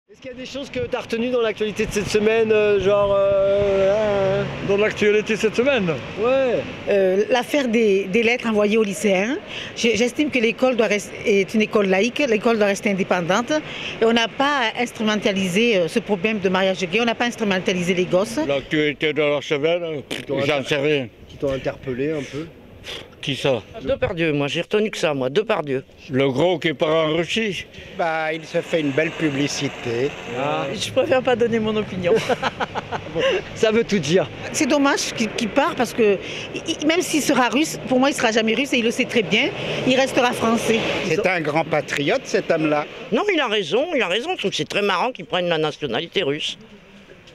Est-ce qu'il y a des choses que tu as retenues dans l'actualité de cette semaine, Dans l'actualité cette semaine? Ouais. L'affaire des lettres envoyées aux lycéens. J'estime que l'école est une école laïque, l'école doit rester indépendante. Et on n'a pas instrumentalisé ce problème de mariage gay, on n'a pas instrumentalisé les gosses. L'actualité de la semaine, j'en sais rien. Qui t'ont interpellé un peu? Qui ça? Depardieu, moi j'ai retenu que ça, moi, Depardieu. Le gros qui part en Russie? Bah, il se fait une belle publicité. Je préfère pas donner mon opinion. Ça veut tout dire. C'est dommage qu'il part parce que même s'il sera russe, pour moi il sera jamais russe et il le sait très bien, il restera français. C'est un grand patriote, cet homme-là. Non, il a raison, je trouve que c'est très marrant qu'ils prennent la nationalité russe.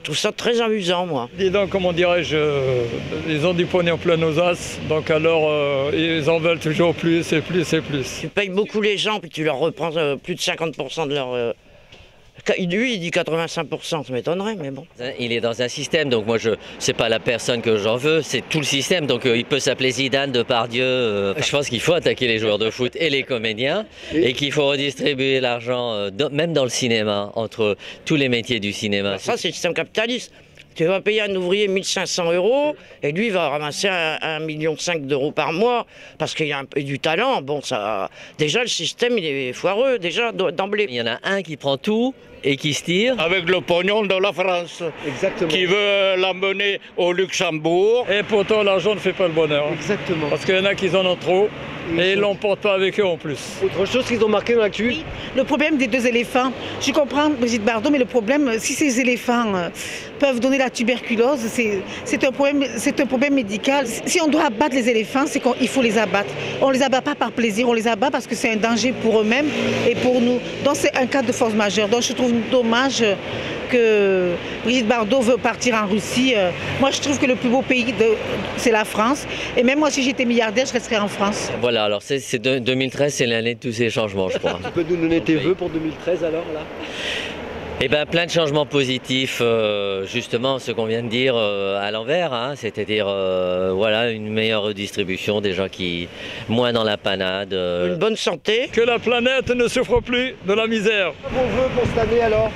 Je trouve ça très amusant, moi. Dis donc, comment dirais-je, ils ont du pognon plein aux as, donc alors ils en veulent toujours plus et plus et plus. Tu payes beaucoup les gens, puis tu leur reprends plus de 50% de leur... Lui, il dit 85%, ça m'étonnerait, mais bon. Il est dans un système, donc moi, c'est pas la personne que j'en veux, c'est tout le système. Donc il peut s'appeler Zidane, Depardieu. Je pense qu'il faut attaquer les joueurs de foot et les comédiens, et qu'il faut redistribuer l'argent, même dans le cinéma, entre tous les métiers du cinéma. Ça, c'est le système capitaliste. Tu vas payer un ouvrier 1 500 € et lui il va ramasser 1,5 million d'euros par mois parce qu'il y a du talent. Bon, ça, déjà le système il est foireux déjà d'emblée. Il y en a un qui prend tout et qui se tire. Avec le pognon de la France. Exactement. Qui veut l'emmener au Luxembourg. Et pourtant l'argent ne fait pas le bonheur. Exactement. Parce qu'il y en a qui en ont trop et ils ne l'emportent pas avec eux en plus. Autre chose qu'ils ont marqué dans l'actu? Oui, le problème des 2 éléphants. Je comprends Brigitte Bardot, mais le problème, si ces éléphants peuvent donner la tuberculose, c'est un problème médical. Si on doit abattre les éléphants, c'est qu'il faut les abattre. On ne les abat pas par plaisir, on les abat parce que c'est un danger pour eux-mêmes et pour nous. Donc c'est un cas de force majeure. Donc je trouve dommage que Brigitte Bardot veut partir en Russie. Moi, je trouve que le plus beau pays, c'est la France. Et même moi, si j'étais milliardaire, je resterais en France. Voilà, alors 2013, c'est l'année de tous ces changements, je crois. Tu peux nous donner tes vœux pour 2013 alors là? Eh bien, plein de changements positifs, justement, ce qu'on vient de dire à l'envers, hein, c'est-à-dire, voilà, une meilleure redistribution des gens qui, moins dans la panade. Une bonne santé. Que la planète ne souffre plus de la misère. Vos vœux pour cette année alors?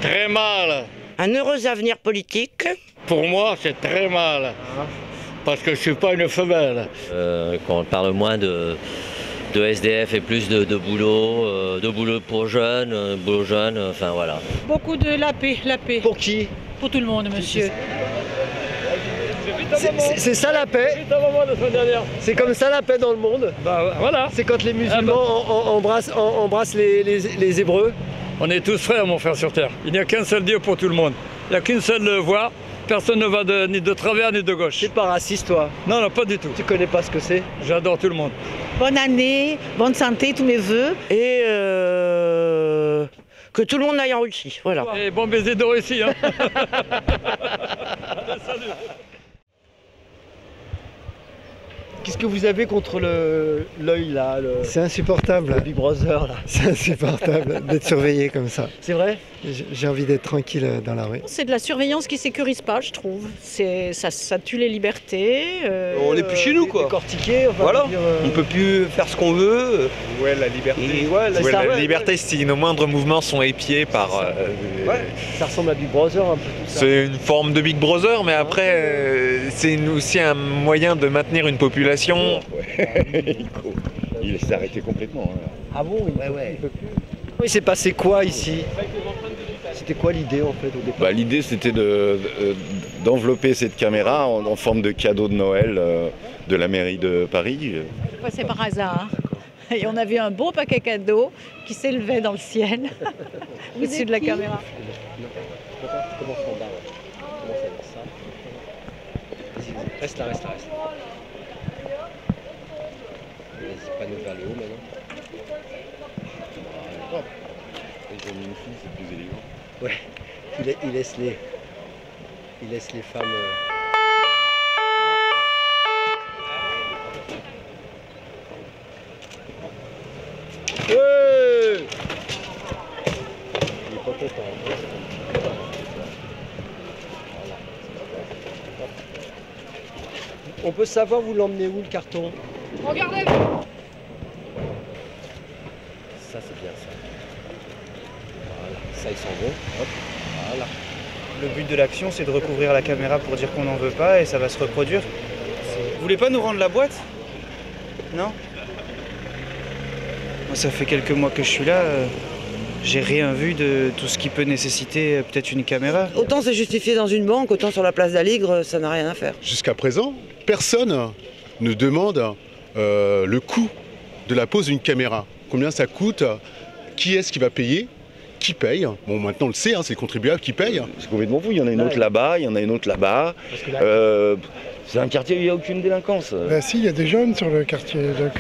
Très mal. Un heureux avenir politique. Pour moi, c'est très mal. Parce que je suis pas une femelle. Qu'on parle moins de SDF et plus de boulot pour jeunes, boulot jeune, enfin voilà. Beaucoup de la paix. Pour qui? Pour tout le monde, monsieur. C'est ça la paix? C'est comme ça la paix dans le monde? Bah voilà. C'est quand les musulmans embrassent les Hébreux? On est tous frères, mon frère, sur terre. Il n'y a qu'un seul Dieu pour tout le monde. Il n'y a qu'une seule voie. Personne ne va ni de travers ni de gauche. T'es pas raciste, toi? Non, non, pas du tout. Tu connais pas ce que c'est? J'adore tout le monde. Bonne année, bonne santé, tous mes vœux. Et que tout le monde aille en Russie, voilà. Et bon baiser de Russie, hein. Salut. Qu'est-ce que vous avez contre l'œil là? C'est insupportable. Le Big Brother là. C'est insupportable d'être surveillé comme ça. C'est vrai? J'ai envie d'être tranquille dans la rue. C'est de la surveillance qui sécurise pas, je trouve. Ça tue les libertés. On n'est plus chez nous, quoi. Décortiqué, enfin, voilà. Dire, on peut plus faire ce qu'on veut. Ouais, la liberté. La liberté, si nos moindres mouvements sont épiés par. Ça ressemble à Big Brother un peu tout ça. C'est une forme de Big Brother, mais après, c'est aussi un moyen de maintenir une population. Il s'est arrêté complètement. Hein. Ah bon? Il peut plus. Il s'est passé quoi ici? C'était quoi l'idée en fait au départ? L'idée c'était d'envelopper cette caméra en forme de cadeau de Noël de la mairie de Paris. C'est passé par hasard. Et on a vu un beau paquet cadeau qui s'élevait dans le ciel au-dessus de la caméra. Commence en bas. Commence avec ça. Reste là. Vas-y, pas nous vers le haut maintenant. Ils ont mis une fille, c'est plus élégant. Ouais, il laisse les femmes. Ouais. Il est pas content. Voilà. On peut savoir vous l'emmenez où le carton? Regardez. Ça c'est bien ça. Voilà, ça ils s'en vont. Hop, voilà. Le but de l'action, c'est de recouvrir la caméra pour dire qu'on n'en veut pas et ça va se reproduire. Vous voulez pas nous rendre la boîte? Non? Moi, ça fait quelques mois que je suis là. J'ai rien vu de tout ce qui peut nécessiter peut-être une caméra. Autant c'est justifié dans une banque, autant sur la place d'Aligre, ça n'a rien à faire. Jusqu'à présent, personne ne demande le coût de la pose d'une caméra. Combien ça coûte? Qui est-ce qui va payer? Qui paye? Bon, maintenant on le sait, hein, c'est le contribuable qui paye. C'est complètement fou, il y en a une autre là-bas, il y en a une autre là-bas. C'est un quartier où il n'y a aucune délinquance. Bah si, il y a des jeunes sur le quartier. Donc,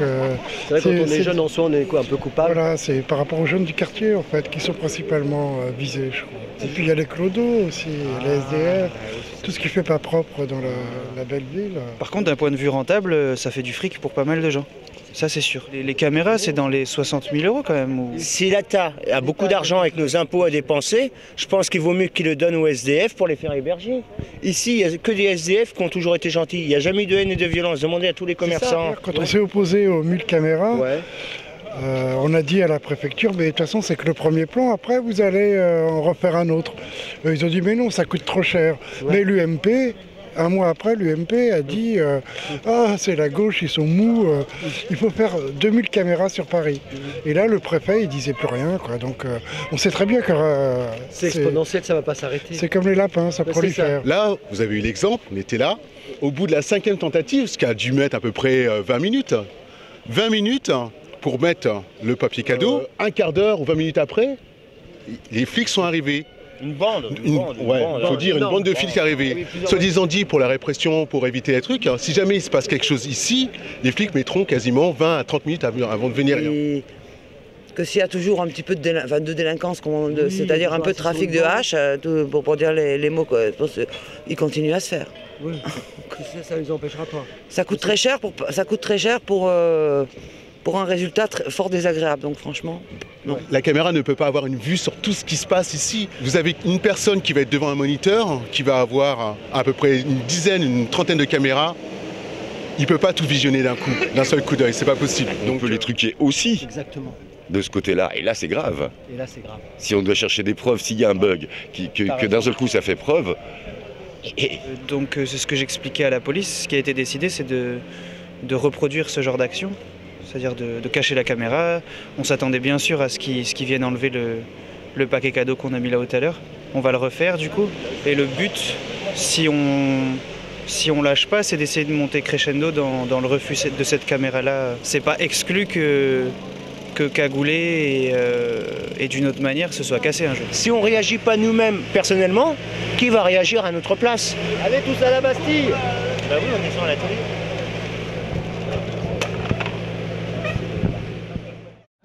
c'est vrai, quand on est jeune en soi, on est quoi, un peu coupable? Voilà, c'est par rapport aux jeunes du quartier en fait, qui sont principalement visés, je crois. Et puis il y a les clodos aussi, les SDF, tout ce qui fait pas propre dans la belle ville. Par contre, d'un point de vue rentable, ça fait du fric pour pas mal de gens. Ça c'est sûr. Les caméras, c'est dans les 60 000 € quand même. Si l'État a beaucoup d'argent avec nos impôts à dépenser, je pense qu'il vaut mieux qu'il le donne aux SDF pour les faire héberger. Ici, il n'y a que des SDF qui ont toujours été gentils. Il n'y a jamais eu de haine et de violence. Demandez à tous les commerçants. Quand on s'est opposé aux 1000 caméras, on a dit à la préfecture, mais de toute façon c'est que le premier plan, après vous allez en refaire un autre. Ils ont dit mais non, ça coûte trop cher. Mais l'UMP... Un mois après, l'UMP a dit ah, c'est la gauche, ils sont mous, il faut faire 2000 caméras sur Paris. Et là, le préfet, il disait plus rien, quoi. Donc, on sait très bien que c'est exponentiel, ça va pas s'arrêter. C'est comme les lapins, ça prolifère. Là, vous avez eu l'exemple, on était là. Au bout de la 5e tentative, ce qui a dû mettre à peu près 20 minutes. 20 minutes pour mettre le papier cadeau. Un quart d'heure ou 20 minutes après, les flics sont arrivés. Une bande, faut dire une bande de flics arrivés. Soi-disant dit pour la répression, pour éviter les trucs. Si jamais il se passe quelque chose ici, les flics mettront quasiment 20 à 30 minutes avant de venir. Et que s'il y a toujours un petit peu de délinquance, c'est-à-dire un peu de trafic de hache, pour dire les mots, il continue à se faire. Oui. Ça ne les empêchera pas. Ça coûte très cher pour un résultat fort désagréable, donc franchement, non. La caméra ne peut pas avoir une vue sur tout ce qui se passe ici. Vous avez une personne qui va être devant un moniteur, qui va avoir à peu près une trentaine de caméras. Il ne peut pas tout visionner d'un seul coup d'œil, c'est pas possible. Donc on peut les truquer aussi. Exactement. De ce côté-là, et là c'est grave. Et là c'est grave. Si on doit chercher des preuves, s'il y a un bug, que d'un seul coup ça fait preuve. Donc c'est ce que j'expliquais à la police. Ce qui a été décidé, c'est de reproduire ce genre d'action. C'est-à-dire de cacher la caméra. On s'attendait bien sûr à ce qu'ils viennent enlever le paquet cadeau qu'on a mis là tout à l'heure. On va le refaire du coup. Et le but, si on lâche pas, c'est d'essayer de monter crescendo dans le refus de cette caméra-là. C'est pas exclu que cagoulé et d'une autre manière ce soit cassé un jour. Si on réagit pas nous-mêmes personnellement, qui va réagir à notre place? Allez tous à la Bastille. Bah oui, on descend à la télé.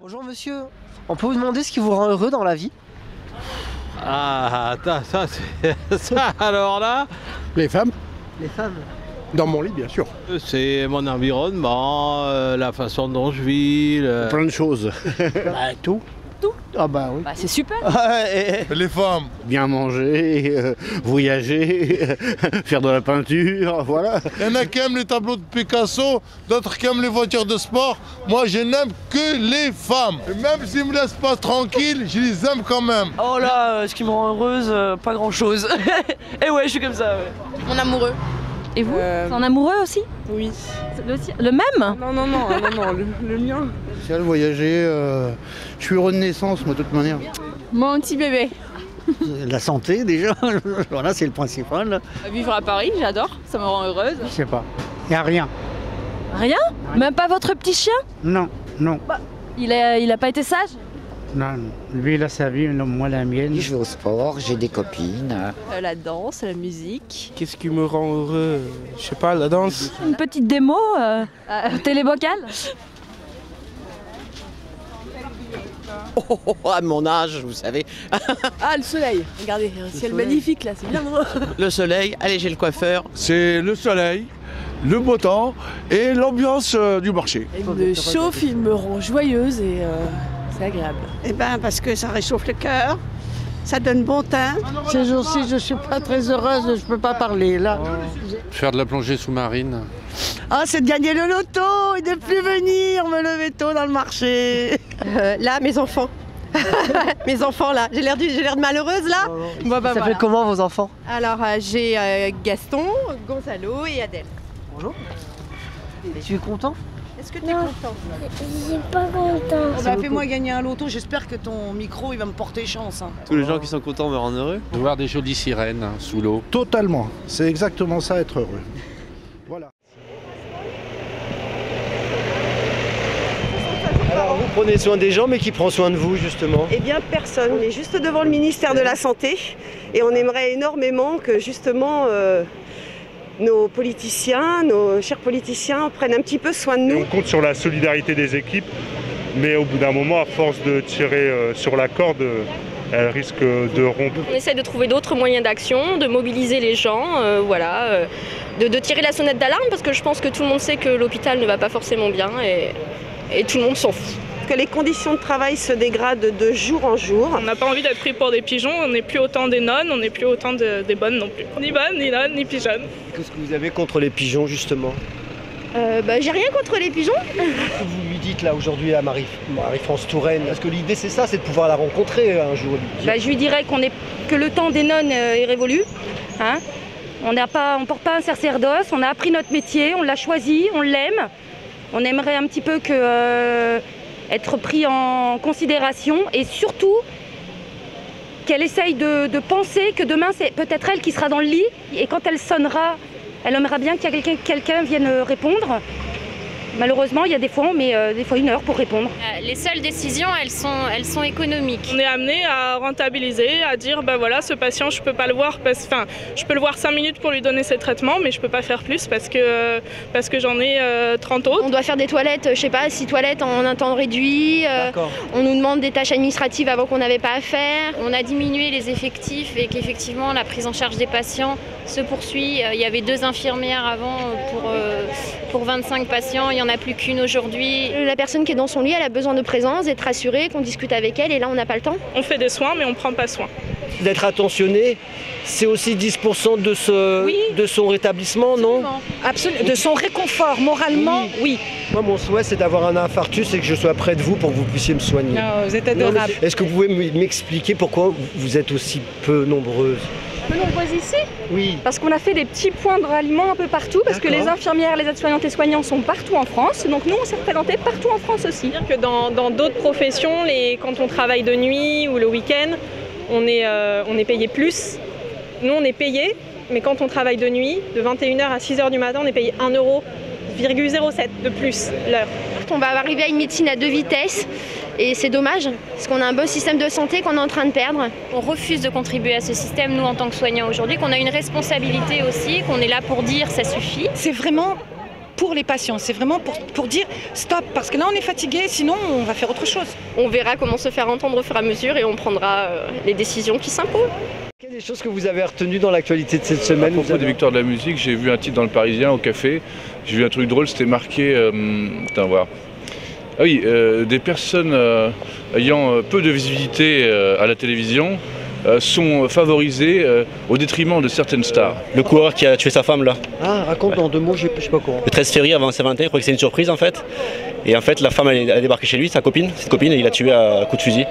Bonjour monsieur, on peut vous demander ce qui vous rend heureux dans la vie? Ah, ça alors là. Les femmes. Les femmes. Dans mon lit, bien sûr. C'est mon environnement, la façon dont je vis. Plein de choses. Tout. Tout? Ah bah oui. Bah, c'est super. Les femmes. Bien manger, voyager, faire de la peinture, voilà. Il y en a qui aiment les tableaux de Picasso, d'autres qui aiment les voitures de sport. Moi, je n'aime que les femmes. Et même s'ils me laissent pas tranquille, je les aime quand même. Oh là, ce qui me rend heureuse, pas grand chose. Et ouais, je suis comme ça. Ouais. Mon amoureux. Et vous? C'est un amoureux aussi? Oui. Le même? Non, le mien. Voyager, je suis heureux de naissance, moi, de toute manière. Mon petit bébé. La santé, déjà, voilà, c'est le principal. Vivre à Paris, j'adore, ça me rend heureuse. Je sais pas, il n'y a rien. Rien? Même pas votre petit chien? Non. Bah, il a pas été sage? Non, lui il a sa vie, moi la mienne. Je vais au sport, j'ai des copines. La danse, la musique. Qu'est-ce qui me rend heureux? Je sais pas, la danse. Une petite démo télé-vocale? À mon âge, vous savez. Ah, le soleil, regardez, un ciel magnifique là, c'est bien. Le soleil, allez, j'ai le coiffeur. C'est le soleil, le beau temps et l'ambiance du marché. Il me chauffe, il me rend joyeuse et c'est agréable. Eh ben parce que ça réchauffe le cœur, ça donne bon teint. Ces jours-ci, je ne suis pas très heureuse, je ne peux pas parler là. Faire de la plongée sous-marine. Ah, c'est de gagner le loto et de ne plus venir me lever tôt dans le marché. Là, mes enfants. Mes enfants là, j'ai l'air de malheureuse là. Bon, bah, ça fait comment vos enfants? Alors j'ai Gaston, Gonzalo et Adèle. Bonjour. Et tu es content? Est-ce que tu es content? Je suis pas content. Fais-moi gagner un loto, j'espère que ton micro il va me porter chance. Hein. Tous les gens qui sont contents me rendent heureux. De voir des jolies sirènes sous l'eau. Totalement, c'est exactement ça, être heureux. Voilà. Alors vous prenez soin des gens, mais qui prend soin de vous justement? Eh bien personne, on est juste devant le ministère de la Santé et on aimerait énormément que justement nos politiciens, nos chers politiciens prennent un petit peu soin de nous. On compte sur la solidarité des équipes, mais au bout d'un moment, à force de tirer sur la corde, elle risque de rompre. On essaie de trouver d'autres moyens d'action, de mobiliser les gens, voilà, de tirer la sonnette d'alarme parce que je pense que tout le monde sait que l'hôpital ne va pas forcément bien et tout le monde s'en fout. Que les conditions de travail se dégradent de jour en jour. On n'a pas envie d'être pris pour des pigeons, on n'est plus autant des nonnes, on n'est plus autant des bonnes non plus. Ni bonnes, ni nonnes, ni pigeonnes. Qu'est-ce que vous avez contre les pigeons justement? J'ai rien contre les pigeons. Qu'est-ce que vous lui dites là aujourd'hui à Marie-France Touraine? Parce que l'idée c'est ça, c'est de pouvoir la rencontrer un jour. Je lui dirais que le temps des nonnes est révolu. Hein, on ne porte pas un sacerdoce, on a appris notre métier, on l'a choisi, on l'aime. On aimerait un petit peu être pris en considération et surtout qu'elle essaye de penser que demain c'est peut-être elle qui sera dans le lit et quand elle sonnera, elle aimerait bien qu'il y ait quelqu'un vienne répondre. Malheureusement, il y a des fois, on met des fois 1 heure pour répondre. Les seules décisions, elles sont économiques. On est amené à rentabiliser, à dire ben voilà, ce patient, je peux pas le voir, je peux le voir 5 minutes pour lui donner ses traitements, mais je peux pas faire plus parce que j'en ai 30 autres. On doit faire des toilettes, je sais pas, 6 toilettes en un temps réduit. On nous demande des tâches administratives avant qu'on n'avait pas à faire. On a diminué les effectifs et qu'effectivement la prise en charge des patients se poursuit. Il y avait 2 infirmières avant pour 25 patients. Il n'y en a plus qu'une aujourd'hui. La personne qui est dans son lit, elle a besoin de présence, d'être rassurée, qu'on discute avec elle et là on n'a pas le temps. On fait des soins mais on ne prend pas soin. D'être attentionné, c'est aussi 10% de son rétablissement, non? Absolument. De son réconfort, moralement, oui. Moi mon souhait c'est d'avoir un infarctus et que je sois près de vous pour que vous puissiez me soigner. Non, vous êtes adorable. Est-ce que vous pouvez m'expliquer pourquoi vous êtes aussi peu nombreuses? Peu nombreuses ici? Oui. Parce qu'on a fait des petits points de ralliement un peu partout, parce que les infirmières, les aides-soignantes et soignants sont partout en France, donc nous on s'est représentés partout en France aussi. Que dans d'autres professions, quand on travaille de nuit ou le week-end, on est payé plus. Nous on est payé, mais quand on travaille de nuit, de 21h à 6h du matin, on est payé 1,07 € de plus l'heure. On va arriver à une médecine à 2 vitesses et c'est dommage parce qu'on a un bon système de santé qu'on est en train de perdre. On refuse de contribuer à ce système, nous en tant que soignants aujourd'hui, qu'on a une responsabilité aussi, qu'on est là pour dire ça suffit. C'est vraiment pour les patients, c'est vraiment pour dire stop, parce que là on est fatigué, sinon on va faire autre chose. On verra comment se faire entendre au fur et à mesure et on prendra les décisions qui s'imposent. Quelles sont les choses que vous avez retenues dans l'actualité de cette semaine? À propos des victoires de la musique, j'ai vu un titre dans le Parisien au café, j'ai vu un truc drôle, c'était marqué, des personnes ayant peu de visibilité à la télévision sont favorisées au détriment de certaines stars. Le coureur qui a tué sa femme là. Ah, raconte en 2 mots, je sais pas quoi. Le 13 février avant Saint-Valentin, je crois que c'est une surprise en fait. Et en fait la femme elle a débarqué chez lui, cette copine, et il l'a tué à coup de fusil.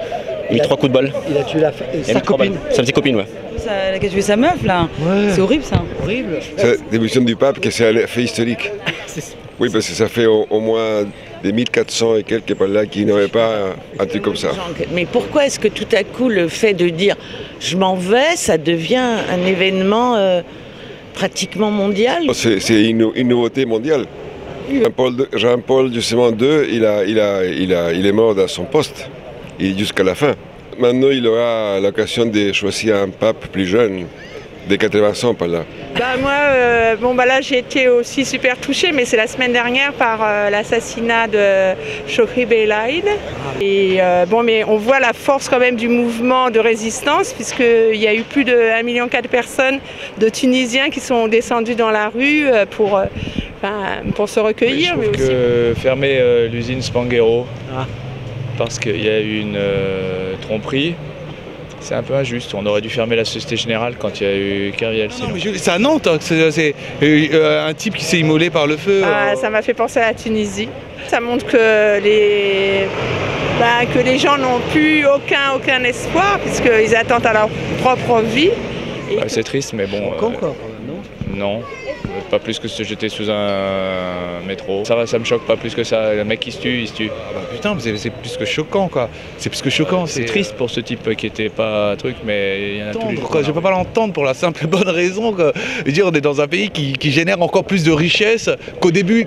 Il a mis 3 coups de balle. Il a tué sa copine. Sa petite copine, ouais. Elle a tué sa meuf là. Ouais. C'est horrible ça. Horrible. C'est la démission du pape que c'est un fait historique. Oui, parce que ça fait au moins des 1400 et quelques par là qui n'auraient pas un truc comme ça. Mais pourquoi est-ce que tout à coup le fait de dire je m'en vais, ça devient un événement pratiquement mondial? C'est une nouveauté mondiale. Jean-Paul justement II, il est mort dans son poste jusqu'à la fin. Maintenant, il aura l'occasion de choisir un pape plus jeune, de 80 ans par là. Moi, là j'ai été aussi super touchée, mais c'est la semaine dernière par l'assassinat de Chokri Belaïd. Et mais on voit la force quand même du mouvement de résistance, puisqu'il y a eu plus de 1,4 million de personnes, de Tunisiens qui sont descendus dans la rue pour se recueillir. Je trouve que fermer l'usine Spanghero, parce qu'il y a eu une tromperie, C'est un peu injuste. On aurait dû fermer la Société Générale quand il y a eu Kerviel. C'est à Nantes, hein, c'est un type qui s'est immolé par le feu. Ça m'a fait penser à la Tunisie. Ça montre que les gens n'ont plus aucun espoir puisqu'ils attendent à leur propre vie. C'est triste, mais bon. Non, pas plus que se jeter sous un métro. Ça me choque pas plus que ça. Le mec qui se tue, il se tue. Putain, c'est plus que choquant, quoi. C'est plus que choquant. C'est triste pour ce type qui était pas un truc, mais il y en a tous les jours. Je peux pas l'entendre pour la simple et bonne raison que, je veux dire, on est dans un pays qui génère encore plus de richesses qu'au début,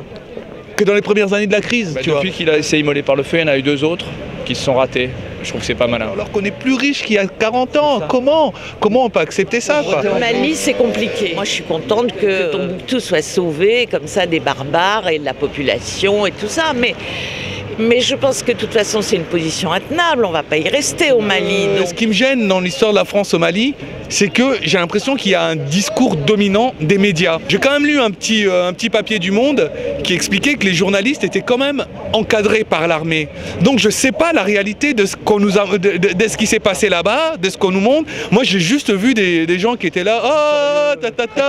que dans les premières années de la crise. Depuis qu'il a essayé immolé par le feu, il y en a eu 2 autres qui se sont ratés. Je trouve que c'est pas malin. Alors qu'on est plus riche qu'il y a 40 ans. Comment on peut accepter ça, quoi? Au Mali, c'est compliqué. Moi, je suis contente que Tombouctou soit sauvé comme ça des barbares et de la population et tout ça. Mais je pense que de toute façon, c'est une position intenable. On ne va pas y rester au Mali. Ce qui me gêne dans l'histoire de la France au Mali, c'est que j'ai l'impression qu'il y a un discours dominant des médias. J'ai quand même lu un petit papier du Monde qui expliquait que les journalistes étaient quand même encadrés par l'armée. Donc je ne sais pas la réalité de ce qui s'est passé là-bas, de ce qu'on nous montre. Moi, j'ai juste vu des gens qui étaient là,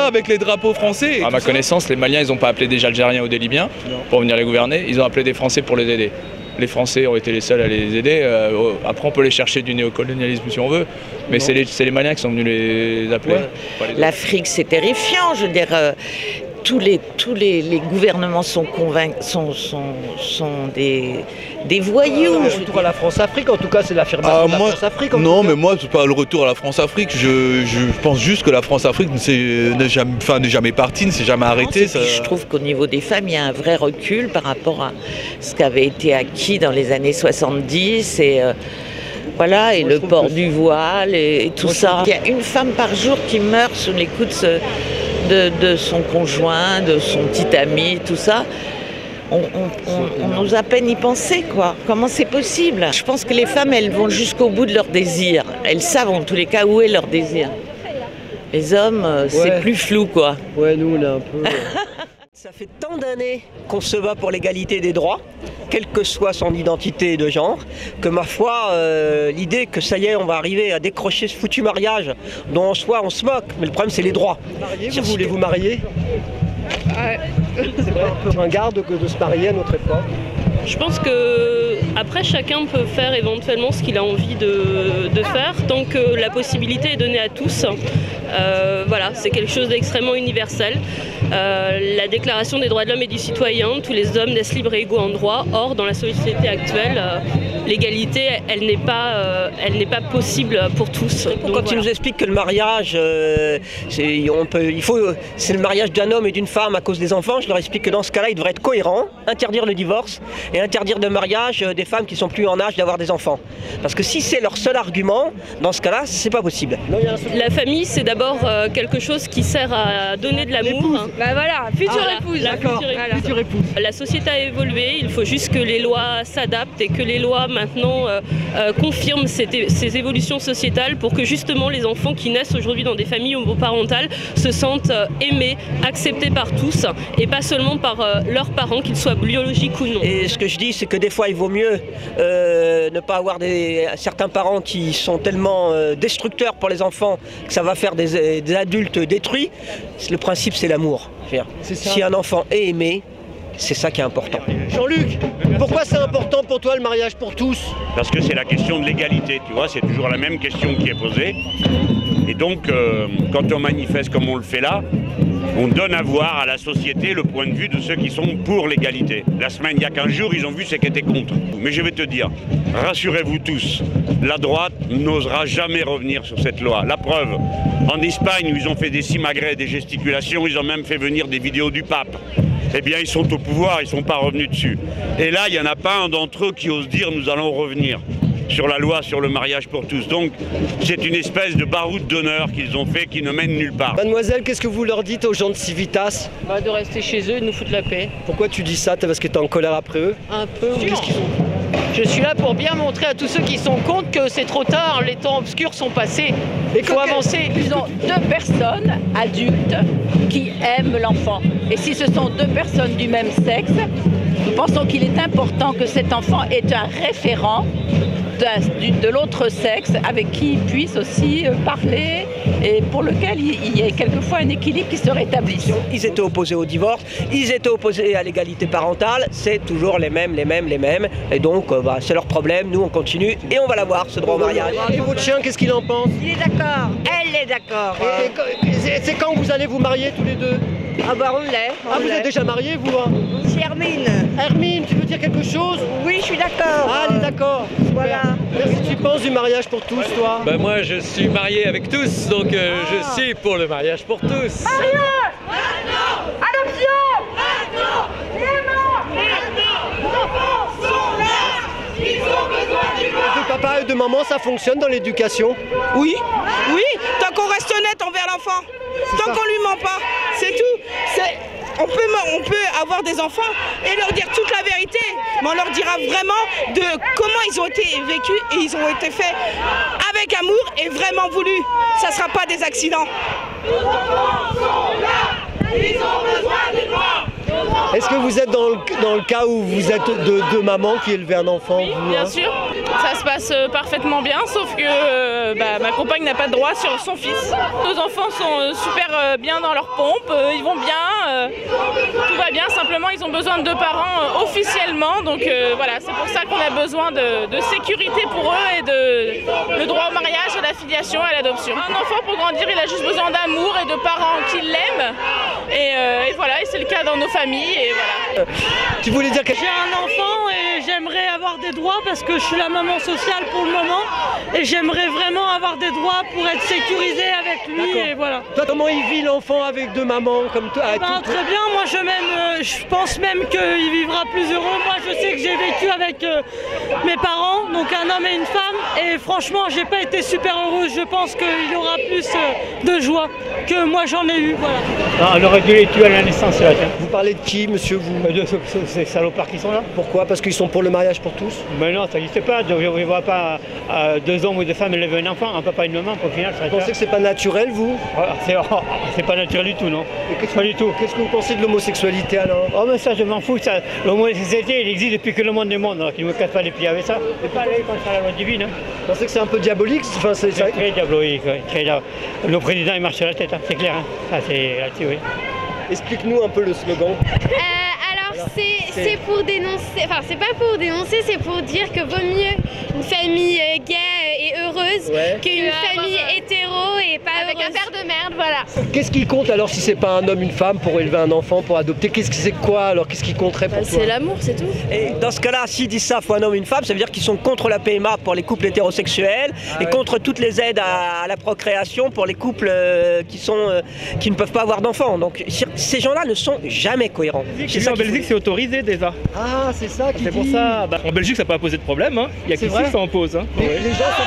avec les drapeaux français. À ma connaissance, les Maliens, ils n'ont pas appelé des Algériens ou des Libyens pour venir les gouverner. Ils ont appelé des Français pour les aider. Les Français ont été les seuls à les aider. Après, on peut les chercher du néocolonialisme si on veut, mais c'est les Maliens qui sont venus les appeler. Ouais. L'Afrique, c'est terrifiant. Je veux dire, tous les gouvernements sont des voyous. Le retour à la France-Afrique, en tout cas, c'est l'affirmation de la France-Afrique. Non, mais moi, c'est pas le retour à la France-Afrique. Je pense juste que la France-Afrique n'est jamais partie, ne s'est jamais arrêtée. Je trouve qu'au niveau des femmes, il y a un vrai recul par rapport à ce qui avait été acquis dans les années 70 et le port du voile et tout ça. Il y a une femme par jour qui meurt sous les coups de son conjoint, de son petit ami, tout ça. On n'ose à peine y penser, quoi. Comment c'est possible? Je pense que les femmes, elles vont jusqu'au bout de leur désir. Elles savent en tous les cas où est leur désir. Les hommes, c'est plus flou, quoi. Ouais, nous, on est un peu... Ça fait tant d'années qu'on se bat pour l'égalité des droits, quelle que soit son identité de genre, que ma foi, l'idée que ça y est, on va arriver à décrocher ce foutu mariage dont en soi on se moque, mais le problème c'est les droits. Vous voulez vous marier? Ouais. C'est vrai, un peu ringard de se marier à notre époque. Je pense que après chacun peut faire éventuellement ce qu'il a envie de faire tant que la possibilité est donnée à tous. Voilà, c'est quelque chose d'extrêmement universel. La déclaration des droits de l'homme et du citoyen, tous les hommes naissent libres et égaux en droit. Or, dans la société actuelle, l'égalité, elle n'est pas possible pour tous. Donc, quand ils nous expliquent que le mariage, c'est le mariage d'un homme et d'une femme à cause des enfants, je leur explique que dans ce cas-là, il devrait être cohérent, interdire le divorce et interdire le mariage des femmes qui sont plus en âge d'avoir des enfants. Parce que si c'est leur seul argument, dans ce cas-là, c'est pas possible. La famille, c'est d'abord quelque chose qui sert à donner de l'amour. Bah voilà, future épouse. Future épouse. La société a évolué, il faut juste que les lois s'adaptent et que les lois maintenant confirment ces évolutions sociétales pour que justement les enfants qui naissent aujourd'hui dans des familles homoparentales se sentent aimés, acceptés par tous et pas seulement par leurs parents, qu'ils soient biologiques ou non. Et ce que je dis, c'est que des fois il vaut mieux ne pas avoir certains parents qui sont tellement destructeurs pour les enfants que ça va faire des adultes détruits. Le principe, c'est l'amour. Si un enfant est aimé, c'est ça qui est important. Jean-Luc, pourquoi c'est important pour toi le mariage pour tous? Parce que c'est la question de l'égalité, tu vois, c'est toujours la même question qui est posée. Et donc, quand on manifeste comme on le fait là, on donne à voir à la société le point de vue de ceux qui sont pour l'égalité. La semaine, il n'y a qu'un jour, ils ont vu ceux qui étaient contre. Mais je vais te dire, rassurez-vous tous, la droite n'osera jamais revenir sur cette loi. La preuve, en Espagne, où ils ont fait des simagrées, des gesticulations, ils ont même fait venir des vidéos du pape. Eh bien, ils sont au pouvoir, ils ne sont pas revenus dessus. Et là, il n'y en a pas un d'entre eux qui ose dire « nous allons revenir » sur la loi sur le mariage pour tous. Donc, c'est une espèce de baroud d'honneur qu'ils ont fait qui ne mène nulle part. Mademoiselle, qu'est-ce que vous leur dites aux gens de Civitas? De rester chez eux et de nous foutre la paix. Pourquoi tu dis ça? Parce que tu es en colère après eux? Un peu, oui. Je suis là pour bien montrer à tous ceux qui sont contre que c'est trop tard, les temps obscurs sont passés. Il faut avancer. Ils ont 2 personnes adultes qui aiment l'enfant. Et si ce sont 2 personnes du même sexe, nous pensons qu'il est important que cet enfant ait un référent de l'autre sexe avec qui ils puissent aussi parler et pour lequel il y ait quelquefois un équilibre qui se rétablisse. Ils étaient opposés au divorce, ils étaient opposés à l'égalité parentale, c'est toujours les mêmes. Et donc, c'est leur problème, nous on continue et on va l'avoir, ce droit au mariage. Et votre chien, qu'est-ce qu'il en pense? Il est d'accord, elle est d'accord. C'est quand vous allez vous marier tous les deux? Ah bah on l'est. Vous êtes déjà mariés vous hein? C'est Hermine. Hermine, tu veux dire quelque chose? Oui, je suis d'accord. Ah, elle est d'accord. Voilà. Qu'est-ce que tu penses du mariage pour tous, toi? Ben moi, je suis marié avec tous, donc je suis pour le mariage pour tous. Mariage! Maintenant! Adoption! Maintenant! Les enfants sont là! Ils ont besoin du monde! De papa et de maman, ça fonctionne dans l'éducation? Oui, tant qu'on reste honnête envers l'enfant, tant qu'on lui ment pas, c'est tout. On peut avoir des enfants et leur dire toute la vérité, mais on leur dira vraiment de comment ils ont été vécus et ils ont été faits avec amour et vraiment voulu. Ça ne sera pas des accidents. Nos enfants sont là, ils ont besoin des droits. Est-ce que vous êtes dans le cas où vous êtes deux mamans qui élevez un enfant? Oui, bien sûr. Ça se passe parfaitement bien, sauf que ma compagne n'a pas de droit sur son fils. Nos enfants sont super bien dans leur pompe, ils vont bien, tout va bien, simplement ils ont besoin de deux parents officiellement. Donc voilà, c'est pour ça qu'on a besoin de sécurité pour eux et le droit au mariage, à la filiation, à l'adoption. Un enfant pour grandir, il a juste besoin d'amour et de parents qui l'aiment. Et voilà, et c'est le cas dans nos familles. Et voilà. Tu voulais dire que... J'ai un enfant et j'aimerais avoir des droits parce que je suis la maman sociale pour le moment et j'aimerais vraiment avoir des droits pour être sécurisée avec lui et voilà. Toi, comment il vit l'enfant avec deux mamans comme toi? Très bien, moi je pense même qu'il vivra plus heureux. Moi je sais que j'ai vécu avec mes parents, donc un homme et une femme, et franchement j'ai pas été super heureuse. Je pense qu'il aura plus de joie que moi j'en ai eu. Voilà. Ah, on aurait dû les tuer à la naissance là. Vous parlez de qui, monsieur, vous? De ces salopards qui sont là. Pourquoi? Parce qu'ils sont pour le mariage pour tous? Mais non, ça n'existe pas. On ne voit pas deux hommes ou deux femmes élever un enfant, un papa et une maman, au final. Vous pensez que c'est pas naturel, vous? C'est pas naturel du tout, non. Pas du tout. Qu'est-ce que vous pensez de l'homosexualité alors? Oh, mais ça, je m'en fous. L'homosexualité, il existe depuis que le monde est monde, alors qu'ils ne me cassent pas les pieds avec ça. C'est pas aller contre la loi divine. Vous pensez que c'est un peu diabolique? Enfin, c'est très diabolique, oui. Le président, il marche sur la tête, hein. C'est clair. Hein. Ça, c'est là-dessus, oui. Explique-nous un peu le slogan. Alors c'est pour dénoncer, enfin c'est pas pour dénoncer, c'est pour dire que vaut mieux une famille gay et heureuse qu'une famille hétéro et pas avec un père de merde, voilà. Qu'est-ce qui compte alors si c'est pas un homme, une femme pour élever un enfant, pour adopter? C'est quoi alors? Qu'est-ce qui compterait pour toi? C'est l'amour, c'est tout. Et dans ce cas-là, s'ils disent ça, faut un homme et une femme, ça veut dire qu'ils sont contre la PMA pour les couples hétérosexuels et contre toutes les aides à la procréation pour les couples qui ne peuvent pas avoir d'enfants. Donc ces gens-là ne sont jamais cohérents. En Belgique, c'est autorisé déjà. Ah, c'est ça qui C'est pour ça. En Belgique, ça n'a pas posé de problème. Hein. Il y a qu'ici que ça en pose. Hein. Les gens sont...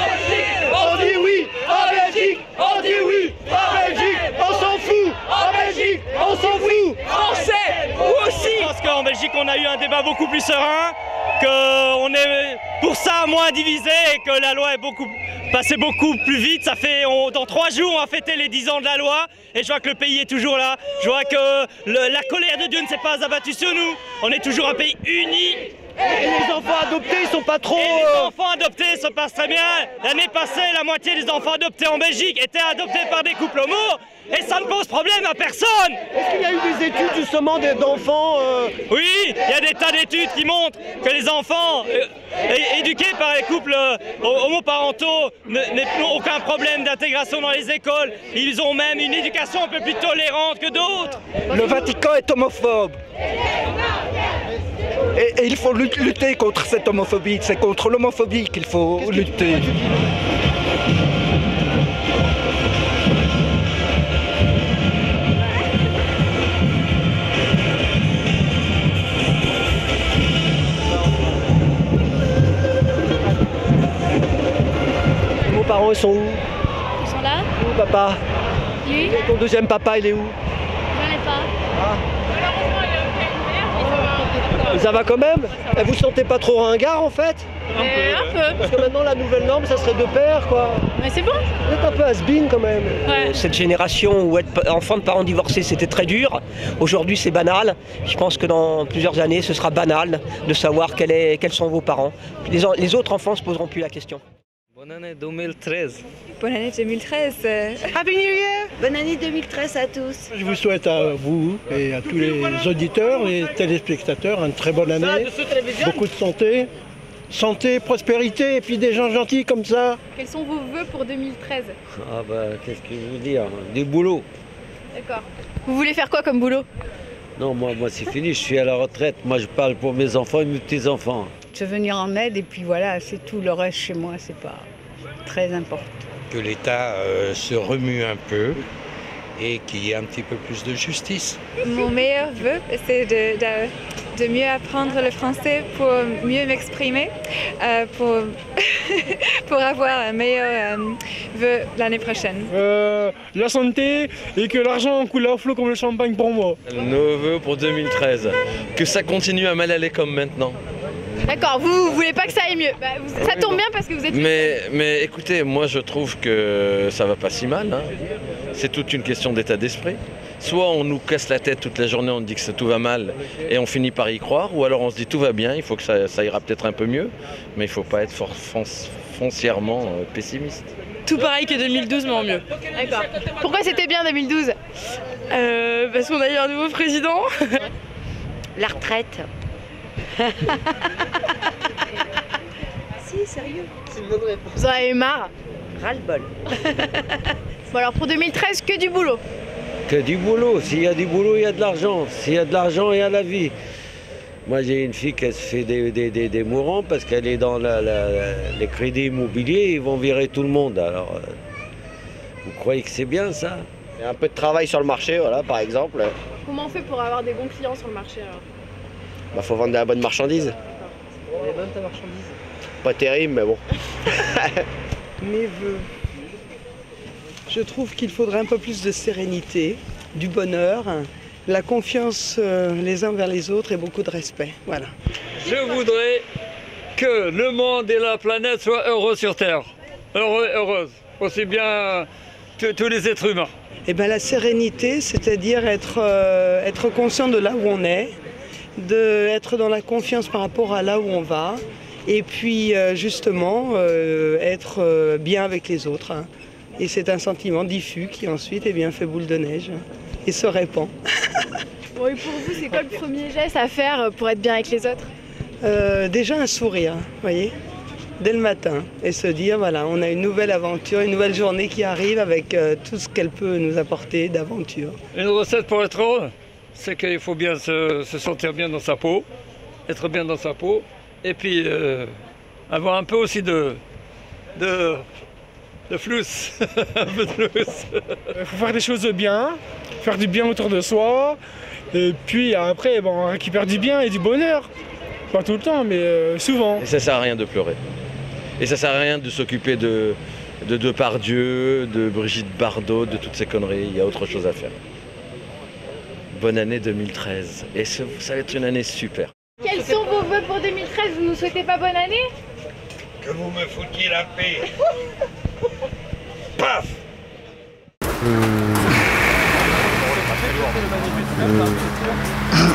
On dit oui en Belgique. On dit oui en Belgique. On s'en fout. En Belgique, on s'en fout. Français, vous aussi. Je pense qu'en Belgique, on a eu un débat beaucoup plus serein, qu'on est pour ça moins divisé et que la loi est passée beaucoup plus vite. Ça fait dans 3 jours, on va fêter les 10 ans de la loi et je vois que le pays est toujours là. Je vois que la colère de Dieu ne s'est pas abattue sur nous. On est toujours un pays uni. Et les enfants adoptés, ils sont pas trop... Et les enfants adoptés se passent très bien. L'année passée, la moitié des enfants adoptés en Belgique étaient adoptés par des couples homo. Et ça ne pose problème à personne. Est-ce qu'il y a eu des études justement d'enfants Oui, il y a des tas d'études qui montrent que les enfants éduqués par les couples homoparentaux n'ont aucun problème d'intégration dans les écoles. Ils ont même une éducation un peu plus tolérante que d'autres. Le Vatican est homophobe. Et il faut lutter contre cette homophobie. C'est contre l'homophobie qu'il faut lutter. Vos parents, ils sont où? Ils sont là. Où, papa? Oui. Et ton deuxième papa, il est où? J'en ai pas. Ah. Mais ça va quand même? Et vous sentez pas trop ringard en fait? Un peu. Parce que maintenant la nouvelle norme ça serait 2 paires quoi. Mais c'est bon. Vous êtes un peu has-been quand même. Cette génération où être enfant de parents divorcés c'était très dur, aujourd'hui c'est banal. Je pense que dans plusieurs années ce sera banal de savoir quels sont vos parents. Les autres enfants ne se poseront plus la question. Bonne année 2013. Bonne année 2013. Happy New Year. Bonne année 2013 à tous. Je vous souhaite à vous et à tous les auditeurs, les téléspectateurs, une très bonne année. Beaucoup de santé. Santé, prospérité et puis des gens gentils comme ça. Quels sont vos vœux pour 2013? Ah bah qu'est-ce que je veux dire? Du boulot. D'accord. Vous voulez faire quoi comme boulot? Non, moi c'est fini, je suis à la retraite. Moi je parle pour mes enfants et mes petits-enfants. Se venir en aide et puis voilà, c'est tout. Le reste chez moi, c'est pas très important. Que l'État se remue un peu et qu'il y ait un petit peu plus de justice. Mon meilleur vœu, c'est de mieux apprendre le français pour mieux m'exprimer, pour avoir un meilleur vœu l'année prochaine. La santé et que l'argent coule à flot comme le champagne pour moi. Nos vœux pour 2013, que ça continue à mal aller comme maintenant. D'accord, vous voulez pas que ça aille mieux. Ça tombe bien parce que vous êtes... Mais écoutez, moi je trouve que ça va pas si mal. Hein. C'est toute une question d'état d'esprit. Soit on nous casse la tête toute la journée, on dit que tout va mal et on finit par y croire, ou alors on se dit tout va bien, il faut que ça ira peut-être un peu mieux, mais il ne faut pas être foncièrement pessimiste. Tout pareil que 2012 mais en mieux. D'accord. Pourquoi c'était bien 2012? Parce qu'on a eu un nouveau président. La retraite. Si, sérieux. C'est une bonne réponse. Vous en avez marre? Ras-le-bol. Bon alors pour 2013, que du boulot. Que du boulot. S'il y a du boulot, il y a de l'argent. S'il y a de l'argent, il y a la vie. Moi, j'ai une fille qui se fait des mourants parce qu'elle est dans les crédits immobiliers. Ils vont virer tout le monde. Alors, vous croyez que c'est bien ça? Il y a un peu de travail sur le marché, voilà, par exemple. Comment on fait pour avoir des bons clients sur le marché alors? Bah, faut vendre de la bonne marchandise. Elle est bonne ta marchandise? Pas terrible, mais bon. Mes vœux. Je trouve qu'il faudrait un peu plus de sérénité, du bonheur, la confiance les uns vers les autres et beaucoup de respect. Voilà. Je voudrais que le monde et la planète soient heureux sur Terre. Heureux, heureuse. Aussi bien que tous les êtres humains. Eh bien la sérénité, c'est-à-dire être conscient de là où on est, d'être dans la confiance par rapport à là où on va, et puis justement être bien avec les autres. Hein. Et c'est un sentiment diffus qui ensuite fait boule de neige et se répand. Bon, et pour vous, c'est quoi le premier geste à faire pour être bien avec les autres? Déjà un sourire, vous voyez, dès le matin, et se dire voilà, on a une nouvelle aventure, une nouvelle journée qui arrive avec tout ce qu'elle peut nous apporter d'aventure. Une recette pour être heureux, c'est qu'il faut bien se sentir bien dans sa peau, être bien dans sa peau, et puis avoir un peu aussi de flous. Un peu de flous. Il faut faire des choses bien, faire du bien autour de soi, et puis après on récupère du bien et du bonheur. Pas tout le temps, mais souvent. Et ça sert à rien de pleurer. Et ça sert à rien de s'occuper de Depardieu, de Brigitte Bardot, de toutes ces conneries. Il y a autre chose à faire. Bonne année 2013. Et ça va être une année super. Quels sont vos vœux pour 2013? Vous nous souhaitez pas bonne année? Que vous me foutiez la paix. Paf. On